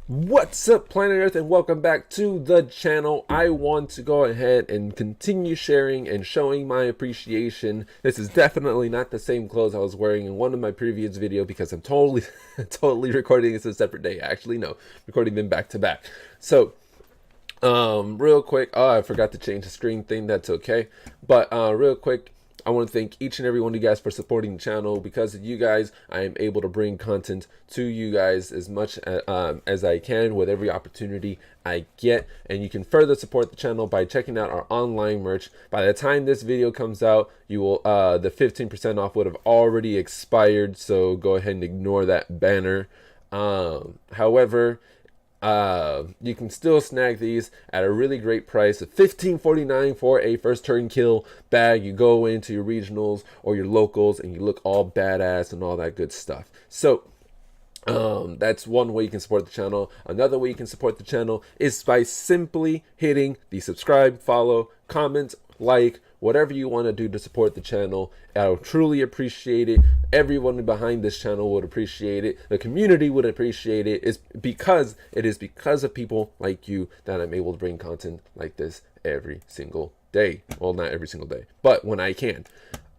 What's up, planet Earth, and welcome back to the channel. I want to go ahead and continue sharing and showing my appreciation. This is definitely not the same clothes I was wearing in one of my previous video because I'm totally totally recording this a separate day. Actually, no, recording them back to back. So real quick, oh, I forgot to change the screen thing. That's okay. But real quick, I want to thank each and every one of you guys for supporting the channel. Because of you guys, I am able to bring content to you guys as much as I can with every opportunity I get. And you can further support the channel by checking out our online merch. By the time this video comes out, you will the 15% off would have already expired. So go ahead and ignore that banner. However, you can still snag these at a really great price of $15.49 for a first turn kill bag. You go into your regionals or your locals and you look all badass and all that good stuff. So that's one way you can support the channel. Another way you can support the channel is by simply hitting the subscribe, follow, comment, like, whatever you want to do to support the channel. I'll truly appreciate it. Everyone behind this channel would appreciate it. The community would appreciate it. It is because of people like you that I'm able to bring content like this every single day. Well, not every single day, but when I can.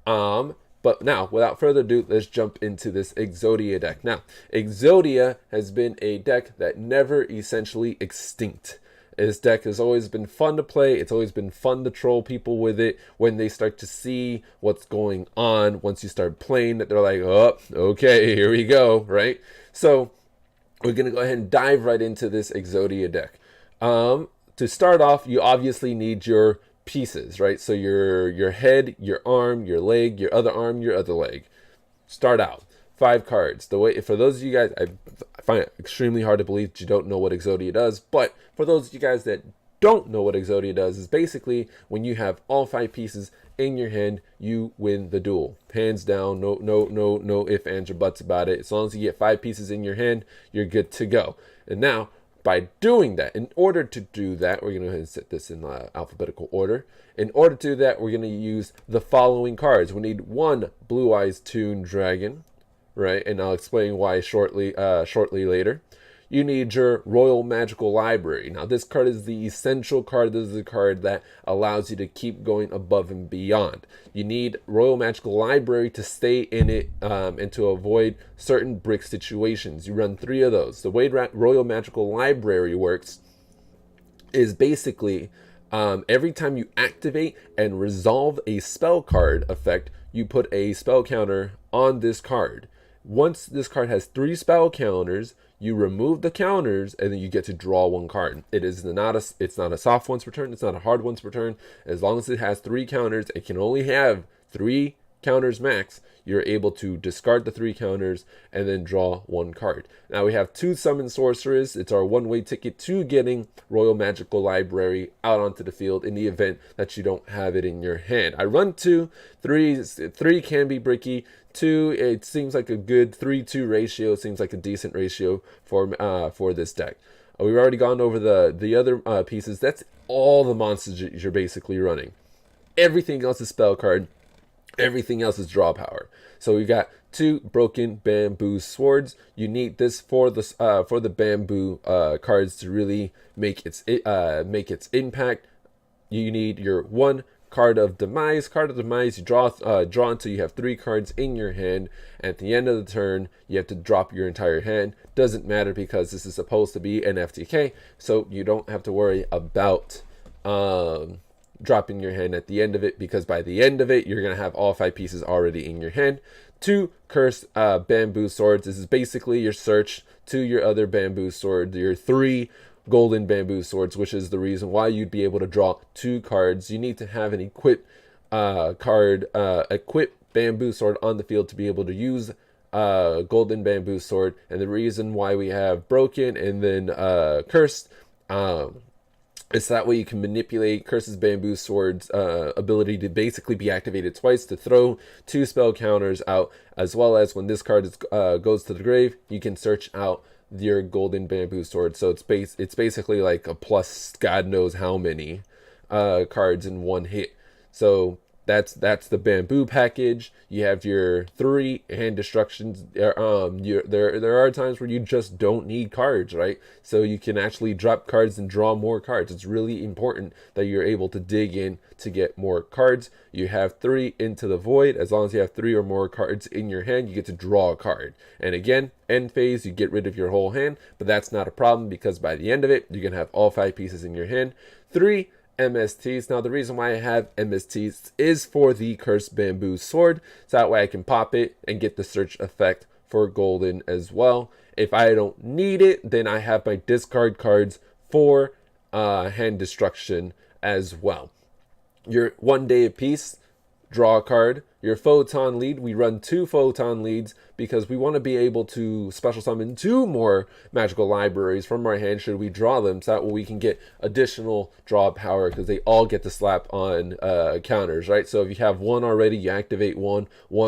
But now, without further ado, let's jump into this Exodia deck. Now, Exodia has been a deck that never essentially extinct. This deck has always been fun to play. It's always been fun to troll people with it when they start to see what's going on. Once you start playing it, they're like, oh, okay, here we go, right? So we're going to go ahead and dive right into this Exodia deck. To start off, you obviously need your pieces, right? So your head, your arm, your leg, your other arm, your other leg. Start out 5 cards. The way, for those of you guys, I find it extremely hard to believe that you don't know what Exodia does, but for those of you guys that don't know what Exodia does, is basically when you have all 5 pieces in your hand, you win the duel, hands down. No ifs, ands, or buts about it. As long as you get 5 pieces in your hand, you're good to go. And now, by doing that, in order to do that, we're going to go ahead and set this in alphabetical order. In order to do that, we're going to use the following cards. We need 1 Blue Eyes Toon Dragon, right? And I'll explain why shortly later. You need your Royal Magical Library. Now, this card is the essential card. This is the card that allows you to keep going above and beyond. You need Royal Magical Library to stay in it and to avoid certain brick situations. You run 3 of those. The way Royal Magical Library works is basically every time you activate and resolve a spell card effect, you put a spell counter on this card. Once this card has 3 spell counters, you remove the counters and then you get to draw 1 card. It's not a soft once per turn, it's not a hard once per turn. As long as it has 3 counters, it can only have 3 counters max. You're able to discard the 3 counters and then draw 1 card. Now we have 2 Summon Sorceress. It's our one-way ticket to getting Royal Magical Library out onto the field in the event that you don't have it in your hand. I run 2. 3 can be bricky. 2, it seems like a good 3-2 ratio. Seems like a decent ratio for this deck. We've already gone over the other pieces. That's all the monsters you're basically running. Everything else is spell card. Everything else is draw power. So we got 2 Broken Bamboo Swords. You need this for the bamboo cards to really make its impact. You need your 1 Card of Demise. Card of Demise, you draw until you have 3 cards in your hand. At the end of the turn, you have to drop your entire hand. Doesn't matter because this is supposed to be an FTK, so you don't have to worry about dropping your hand at the end of it, because by the end of it, you're going to have all 5 pieces already in your hand. 2 Cursed Bamboo Swords. This is basically your search to your other bamboo sword, your 3 Golden Bamboo Swords, which is the reason why you'd be able to draw 2 cards. You need to have an equip Bamboo Sword on the field to be able to use Golden Bamboo Sword. And the reason why we have Broken and then Cursed, it's that way you can manipulate Curse's Bamboo Sword's ability to basically be activated twice to throw 2 spell counters out, as well as when this card goes to the grave, you can search out your Golden Bamboo Sword. So it's basically like a plus God knows how many cards in one hit. So That's the bamboo package. You have your 3 hand destructions. There are times where you just don't need cards, right? So you can actually drop cards and draw more cards. It's really important that you're able to dig in to get more cards. You have 3 into the void. As long as you have 3 or more cards in your hand, you get to draw a card. And again, end phase, you get rid of your whole hand, but that's not a problem because by the end of it, you can have all 5 pieces in your hand. 3 MSTs. Now the reason why I have MSTs is for the Cursed Bamboo Sword, so that way I can pop it and get the search effect for golden as well. If I don't need it, then I have my discard cards for hand destruction as well. Your 1 day apiece, draw a card. Your photon lead, we run 2 photon leads because we want to be able to special summon 2 more magical libraries from our hand should we draw them, so that way we can get additional draw power because they all get to slap on counters, right? So if you have 1 already, you activate 1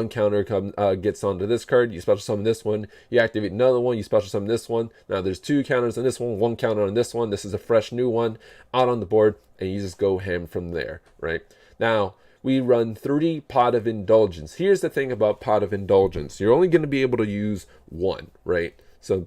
counter gets onto this card, you special summon this one, you activate another one, you special summon this one. Now there's 2 counters on this one, 1 counter on this one. This is a fresh new one out on the board, and you just go ham from there, right? Now we run 3 Pot of Indulgence. Here's the thing about Pot of Indulgence. You're only going to be able to use 1, right? So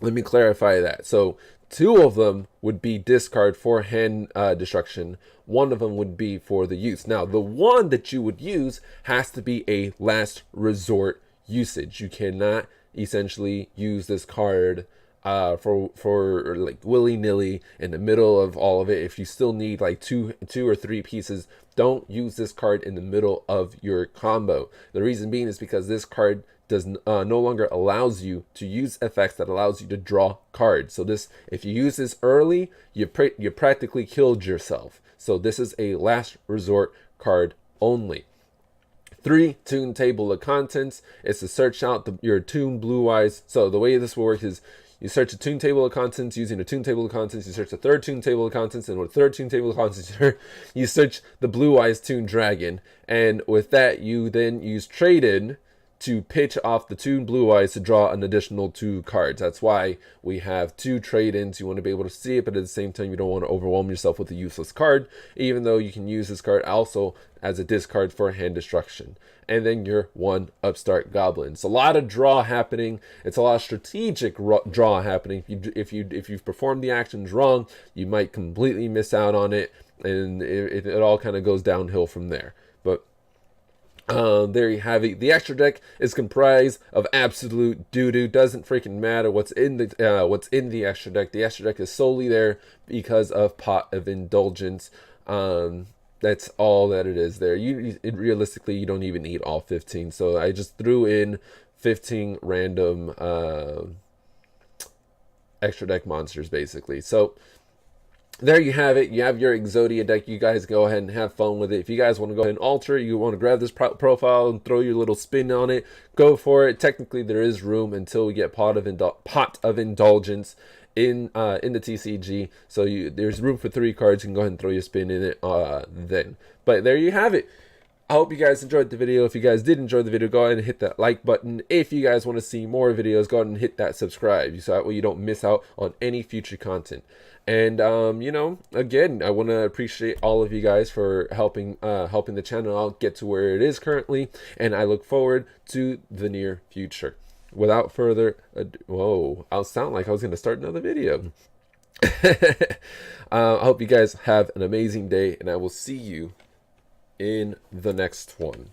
let me clarify that. So 2 of them would be discard for hand destruction. 1 of them would be for the use. Now, the one that you would use has to be a last resort usage. You cannot essentially use this card for like willy-nilly in the middle of all of it. If you still need like two or 3 pieces, don't use this card in the middle of your combo. The reason being is because this card does no longer allows you to use effects that allows you to draw cards. So this, if you use this early, you practically killed yourself. So this is a last resort card only. 3 Toon Table of Contents. It's to search out your Toon Blue Eyes. So the way this will work is you search a Toon Table of Contents using a Toon Table of Contents. You search the 3rd Toon Table of Contents, and with the 3rd Toon Table of Contents, you search the Blue Eyes Toon Dragon. And with that, you then use Trade-In to pitch off the Toon Blue Eyes to draw an additional 2 cards. That's why we have 2 trade-ins. You want to be able to see it, but at the same time, you don't want to overwhelm yourself with a useless card, even though you can use this card also as a discard for hand destruction. And then your 1 Upstart Goblin. It's a lot of draw happening. It's a lot of strategic draw happening. If you've performed the actions wrong, you might completely miss out on it, and it all kind of goes downhill from there. But there you have it. The extra deck is comprised of absolute doo-doo. Doesn't freaking matter what's in the extra deck. The extra deck is solely there because of Pot of Indulgence. That's all that it is there. Realistically, you don't even need all 15. So I just threw in 15 random extra deck monsters, basically. So there you have it. You have your Exodia deck. You guys go ahead and have fun with it. If you guys want to go ahead and alter it, you want to grab this profile and throw your little spin on it, go for it. Technically, there is room until we get Pot of Indulgence in the TCG. So there's room for 3 cards. You can go ahead and throw your spin in it then. But there you have it. I hope you guys enjoyed the video. If you guys did enjoy the video, go ahead and hit that like button. If you guys want to see more videos, go ahead and hit that subscribe so that way you don't miss out on any future content. And you know, again, I want to appreciate all of you guys for helping the channel out get to where it is currently, and I look forward to the near future. Without further ado, whoa, I'll sound like I was going to start another video. I hope you guys have an amazing day, and I will see you in the next one.